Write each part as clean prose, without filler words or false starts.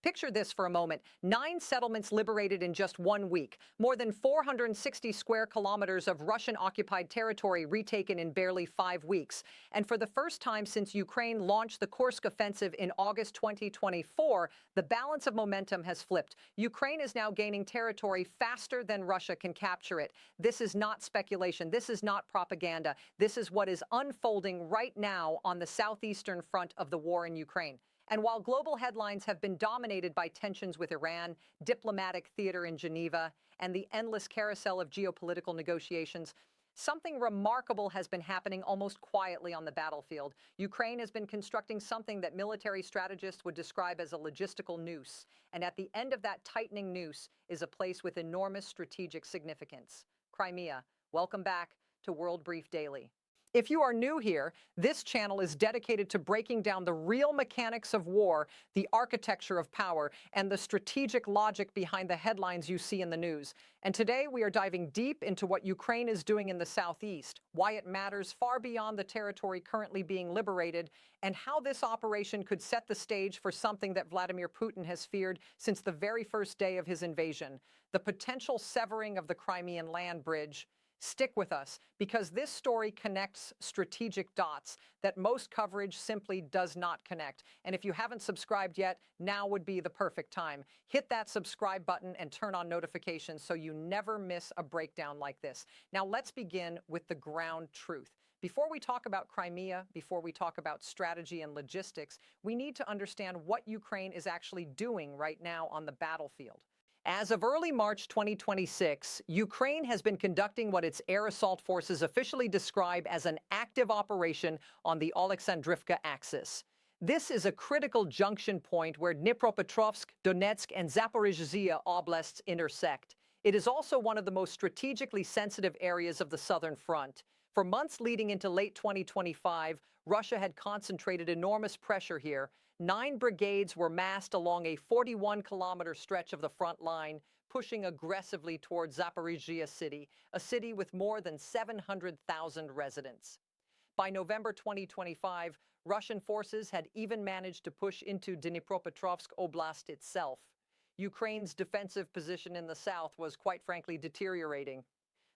Picture this for a moment. 9 settlements liberated in just 1 week. More than 460 square kilometers of Russian-occupied territory retaken in barely 5 weeks. And for the first time since Ukraine launched the Kursk offensive in August 2024, the balance of momentum has flipped. Ukraine is now gaining territory faster than Russia can capture it. This is not speculation. This is not propaganda. This is what is unfolding right now on the southeastern front of the war in Ukraine. And while global headlines have been dominated by tensions with Iran, diplomatic theater in Geneva, and the endless carousel of geopolitical negotiations, something remarkable has been happening almost quietly on the battlefield. Ukraine has been constructing something that military strategists would describe as a logistical noose. And at the end of that tightening noose is a place with enormous strategic significance. Crimea. Welcome back to World Brief Daily. If you are new here, this channel is dedicated to breaking down the real mechanics of war, the architecture of power, and the strategic logic behind the headlines you see in the news. And today we are diving deep into what Ukraine is doing in the southeast, why it matters far beyond the territory currently being liberated, and how this operation could set the stage for something that Vladimir Putin has feared since the very first day of his invasion, the potential severing of the Crimean land bridge. Stick with us, because this story connects strategic dots that most coverage simply does not connect. And if you haven't subscribed yet, now would be the perfect time. Hit that subscribe button and turn on notifications so you never miss a breakdown like this. Now let's begin with the ground truth. Before we talk about Crimea, before we talk about strategy and logistics, we need to understand what Ukraine is actually doing right now on the battlefield. As of early March 2026, Ukraine has been conducting what its air assault forces officially describe as an active operation on the Oleksandrivka axis. This is a critical junction point where Dnipropetrovsk, Donetsk, and Zaporizhzhia oblasts intersect. It is also one of the most strategically sensitive areas of the southern front. For months leading into late 2025, Russia had concentrated enormous pressure here. 9 brigades were massed along a 41-kilometer stretch of the front line, pushing aggressively towards Zaporizhzhia city, a city with more than 700,000 residents. By November 2025, Russian forces had even managed to push into Dnipropetrovsk Oblast itself. Ukraine's defensive position in the south was quite frankly deteriorating.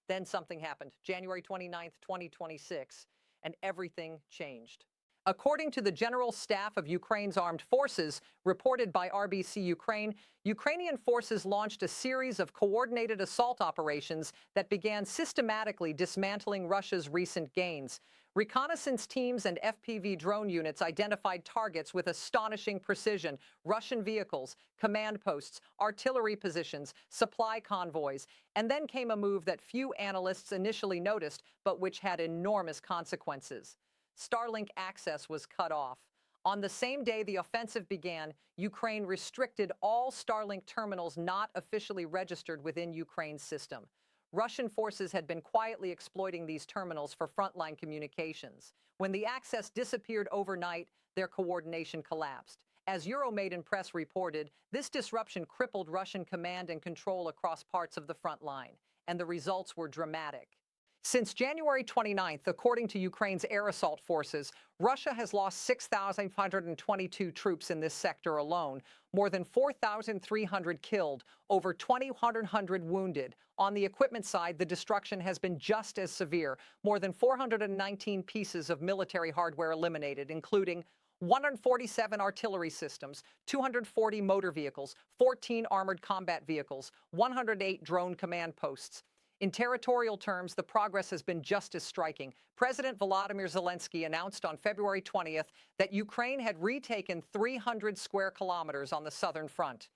Then something happened, January 29, 2026, and everything changed. According to the General Staff of Ukraine's Armed Forces, reported by RBC Ukraine, Ukrainian forces launched a series of coordinated assault operations that began systematically dismantling Russia's recent gains. Reconnaissance teams and FPV drone units identified targets with astonishing precision: Russian vehicles, command posts, artillery positions, supply convoys. And then came a move that few analysts initially noticed, but which had enormous consequences. Starlink access was cut off. On the same day the offensive began, Ukraine restricted all Starlink terminals not officially registered within Ukraine's system. Russian forces had been quietly exploiting these terminals for frontline communications. When the access disappeared overnight, their coordination collapsed. As Euromaidan Press reported, this disruption crippled Russian command and control across parts of the front line, and the results were dramatic. Since January 29th, according to Ukraine's air assault forces, Russia has lost 6,522 troops in this sector alone, more than 4,300 killed, over 2,100 wounded. On the equipment side, the destruction has been just as severe, more than 419 pieces of military hardware eliminated, including 147 artillery systems, 240 motor vehicles, 14 armored combat vehicles, 108 drone command posts. In territorial terms, the progress has been just as striking. President Volodymyr Zelensky announced on February 20th that Ukraine had retaken 300 square kilometers on the southern front.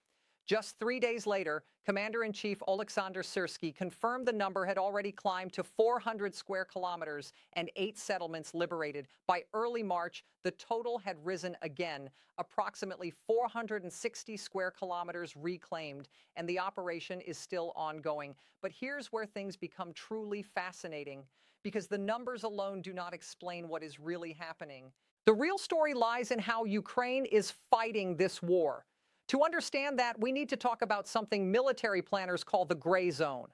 Just 3 days later, Commander-in-Chief Oleksandr Syrsky confirmed the number had already climbed to 400 square kilometers and 8 settlements liberated. By early March, the total had risen again, approximately 460 square kilometers reclaimed, and the operation is still ongoing. But here's where things become truly fascinating, because the numbers alone do not explain what is really happening. The real story lies in how Ukraine is fighting this war. To understand that, we need to talk about something military planners call the gray zone.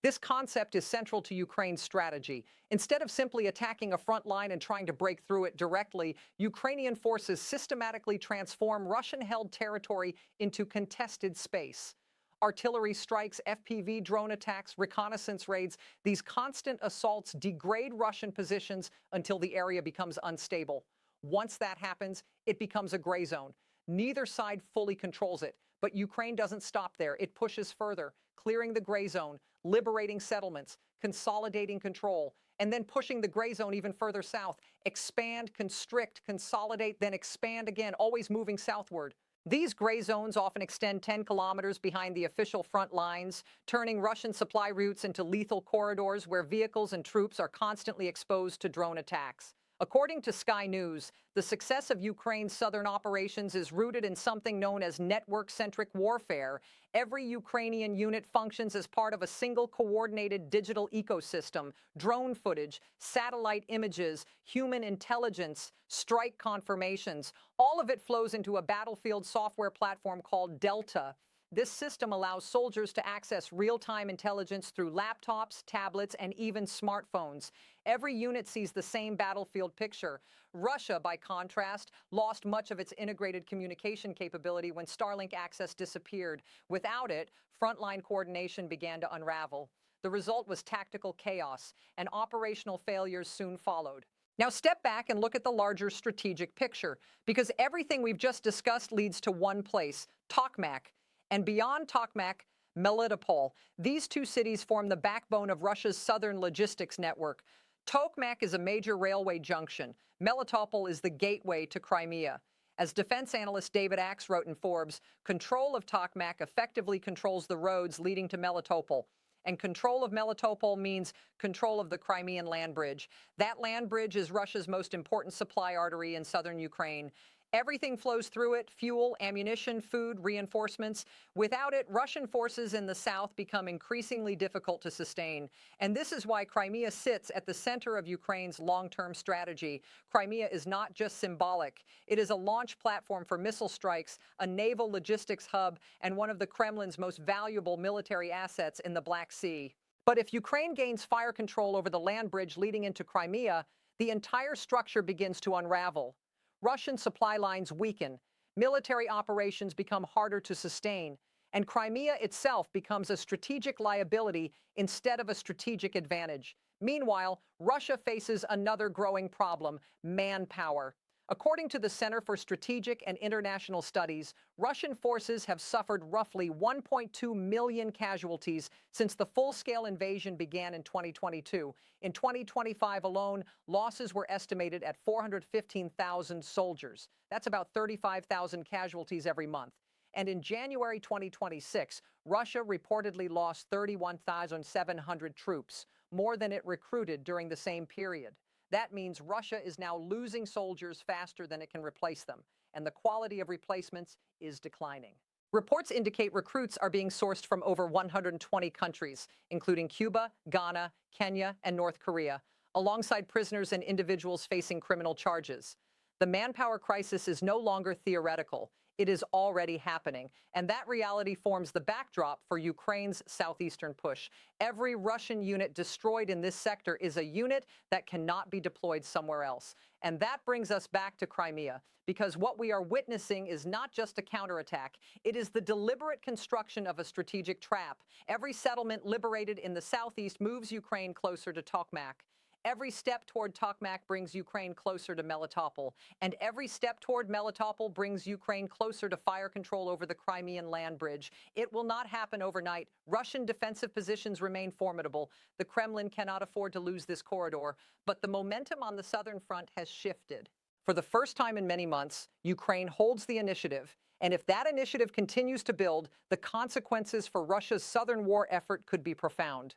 This concept is central to Ukraine's strategy. Instead of simply attacking a front line and trying to break through it directly, Ukrainian forces systematically transform Russian-held territory into contested space. Artillery strikes, FPV drone attacks, reconnaissance raids, these constant assaults degrade Russian positions until the area becomes unstable. Once that happens, it becomes a gray zone. Neither side fully controls it, but Ukraine doesn't stop there. It pushes further, clearing the gray zone, liberating settlements, consolidating control, and then pushing the gray zone even further south. Expand, constrict, consolidate, then expand again, always moving southward. These gray zones often extend 10 kilometers behind the official front lines, turning Russian supply routes into lethal corridors where vehicles and troops are constantly exposed to drone attacks. According to Sky News, the success of Ukraine's southern operations is rooted in something known as network-centric warfare. Every Ukrainian unit functions as part of a single coordinated digital ecosystem. Drone footage, satellite images, human intelligence, strike confirmations, all of it flows into a battlefield software platform called Delta. This system allows soldiers to access real-time intelligence through laptops, tablets, and even smartphones. Every unit sees the same battlefield picture. Russia, by contrast, lost much of its integrated communication capability when Starlink access disappeared. Without it, frontline coordination began to unravel. The result was tactical chaos, and operational failures soon followed. Now step back and look at the larger strategic picture, because everything we've just discussed leads to one place, Tokmak. And beyond Tokmak, Melitopol. These two cities form the backbone of Russia's southern logistics network. Tokmak is a major railway junction. Melitopol is the gateway to Crimea. As defense analyst David Axe wrote in Forbes, control of Tokmak effectively controls the roads leading to Melitopol. And control of Melitopol means control of the Crimean land bridge. That land bridge is Russia's most important supply artery in southern Ukraine. Everything flows through it: fuel, ammunition, food, reinforcements. Without it, Russian forces in the south become increasingly difficult to sustain. And this is why Crimea sits at the center of Ukraine's long-term strategy. Crimea is not just symbolic. It is a launch platform for missile strikes, a naval logistics hub, and one of the Kremlin's most valuable military assets in the Black Sea. But if Ukraine gains fire control over the land bridge leading into Crimea, the entire structure begins to unravel. Russian supply lines weaken, military operations become harder to sustain, and Crimea itself becomes a strategic liability instead of a strategic advantage. Meanwhile, Russia faces another growing problem: manpower. According to the Center for Strategic and International Studies, Russian forces have suffered roughly 1.2 million casualties since the full-scale invasion began in 2022. In 2025 alone, losses were estimated at 415,000 soldiers. That's about 35,000 casualties every month. And in January 2026, Russia reportedly lost 31,700 troops, more than it recruited during the same period. That means Russia is now losing soldiers faster than it can replace them, and the quality of replacements is declining. Reports indicate recruits are being sourced from over 120 countries, including Cuba, Ghana, Kenya, and North Korea, alongside prisoners and individuals facing criminal charges. The manpower crisis is no longer theoretical. It is already happening, and that reality forms the backdrop for Ukraine's southeastern push. Every Russian unit destroyed in this sector is a unit that cannot be deployed somewhere else. And that brings us back to Crimea, because what we are witnessing is not just a counterattack. It is the deliberate construction of a strategic trap. Every settlement liberated in the southeast moves Ukraine closer to Tokmak. Every step toward Tokmak brings Ukraine closer to Melitopol, and every step toward Melitopol brings Ukraine closer to fire control over the Crimean land bridge. It will not happen overnight. Russian defensive positions remain formidable. The Kremlin cannot afford to lose this corridor, but the momentum on the southern front has shifted. For the first time in many months, Ukraine holds the initiative, and if that initiative continues to build, the consequences for Russia's southern war effort could be profound.